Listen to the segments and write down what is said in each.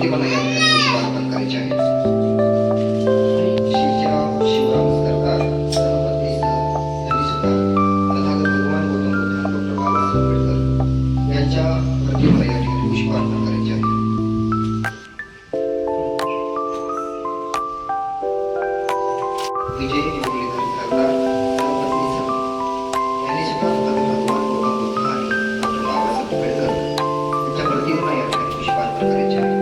प्रतिमाला या ठिकाणी पुष्पार्पण करायचे आहे. शिवराम सरकार यांनी सुद्धा तथागत भगवान गौतम बुद्ध डॉक्टर बाबासाहेब आंबेडकर यांच्या प्रतिमेला या ठिकाणी पुष्पार्पण करायचे आहे. विजय मुरलीधर सरकार यांनी सुद्धा भगवान गौतम बुद्ध आणि डॉक्टर बाबासाहेब आंबेडकर यांच्या प्रतिमेला या ठिकाणी पुष्पार्पण करायचे आहे.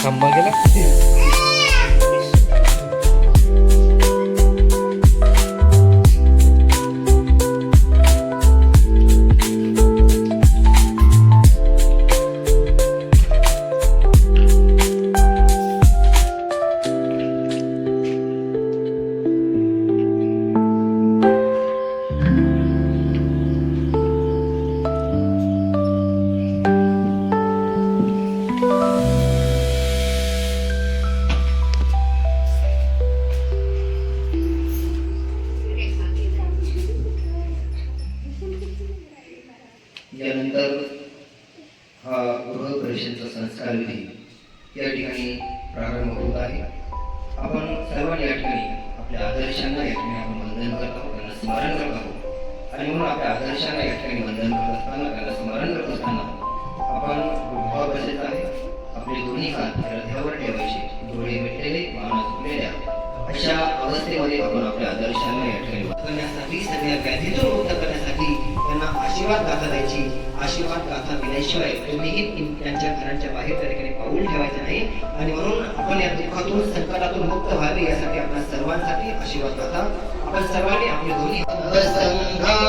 खंबा गेला यानंतर हा गृहप्रवेशाचा संस्कार विधी या ठिकाणी प्रारंभ होत आहे. आपण सर्वांनी या ठिकाणी आपल्या आदर्शांना या ठिकाणी आपण वंदन करत आहोत, त्यांना स्मरण करत आहोत. आणि म्हणून आपल्या आदर्शांना या ठिकाणी वंदन करत असताना, त्यांना स्मरण करत असताना आपण गृहप्रवेशाचा आहे. आपले दोन्ही हात हृदयावर ठेवायचे, डोळे मिटलेले, मान झुकलेल्या अशा अवस्थेमध्ये आपण आपल्या आदर्शांना या ठिकाणी करण्यासाठी, सगळ्या व्याधीतून मुक्त करण्यासाठी त्यांना आशीर्वाद गाथा द्यायची. आशीर्वाद गाथा दिल्याशिवाय तुम्हीही त्यांच्या घराच्या बाहेर त्या ठिकाणी पाऊल ठेवायचं नाही. आणि म्हणून आपण या दुःखातून, संकटातून मुक्त व्हावे यासाठी आपल्या सर्वांसाठी आशीर्वाद गाथा आपण सर्वांनी आपले दोन्ही संघानुभावेन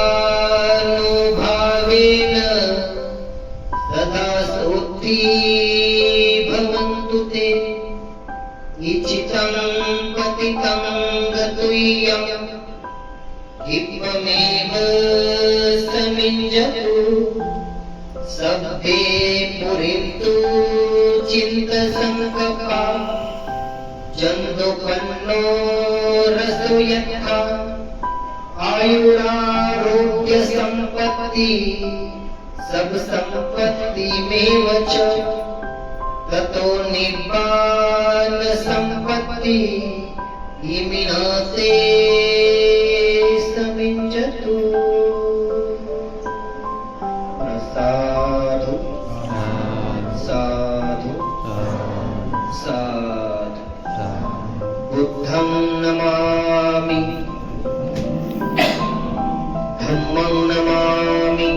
सदा सोत्ती भवन्तु ते इच्छितं पतितं गतुय्यं हिप्पमेव समिञ्जतु सभ्ये पुरिन्तु चिन्तसङ्कपा जन्तुपन्नो रसो यथा आयुरारोग्य सम्पत्ति सब सम्पत्तिमेव च ततो निब्बान सम्पत्ति इमिनते समिञ्जतु. साधु साधु साधु. बुद्धं नमामि, धम्मं नमामि,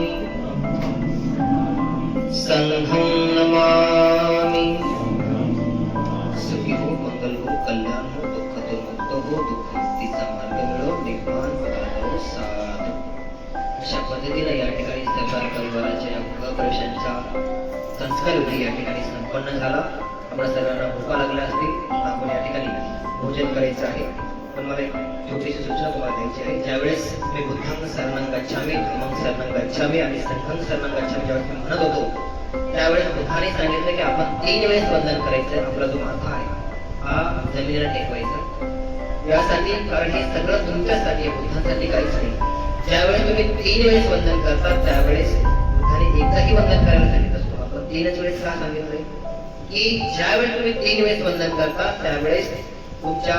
संघं नमामि. सुखी हो, मंगल हो, कल्याण हो, दुःखातून मुक्त हो, दुःखमुक्तीचा मार्ग मिळो, निब्बाण पदार्थ हो. साधू. अशा पद्धतीने या ठिकाणी सरदार परिवाराच्या या गृहप्रवेशांचा संस्कार विधी या ठिकाणी संपन्न झाला. आपल्या सर्वांना भूका लागल्या असतील, आपण या ठिकाणी भोजन करायचं आहे. पण मला एक छोटीशी सूचना तुम्हाला द्यायची आहे. ज्यावेळेस मी बुद्धं शरणं गच्छामि, धम्मं शरणं गच्छामि आणि संघं शरणं गच्छामि ज्यावेळेस मी म्हणत होतो, त्यावेळेस बुद्धाने सांगितलं की आपण 3 वेळेस वंदन करायचं. आपला जो माथा आहे हा जमिनीला टेकवायचा यासाठी, कारण हे सगळं तुमच्यासाठी आहे, बुद्धांसाठी काहीच नाही. ज्यावेळेस तुम्ही 3 वेळेस वंदन करता त्यावेळेस बुद्धाने एकदाही वंदन करायला सांगितलं असतो. आपण 3च वेळेस का सांगितलंय की ज्यावेळेस तुम्ही 3 वेळेस वंदन करता त्यावेळेस तुमचा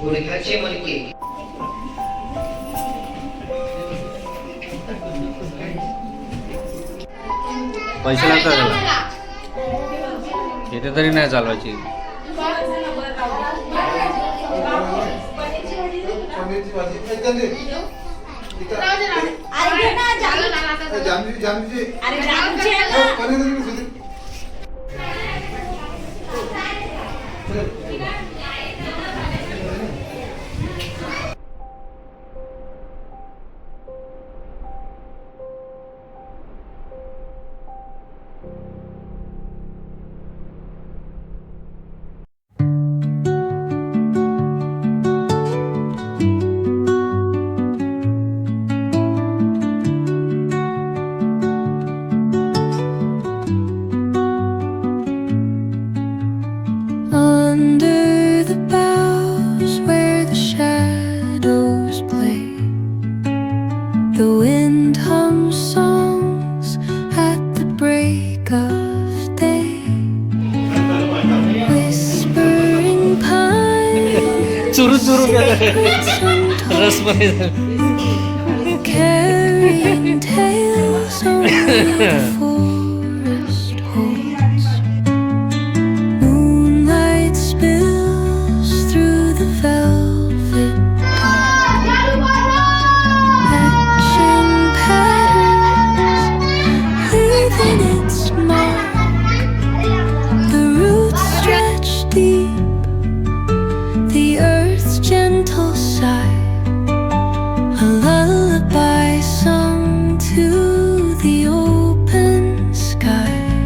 गुडघ्याचे मणके पैसे लागतात त्याला, इथे तरी नाही चालवायची. चुरू चुरू रसमध्ये Carrying tales of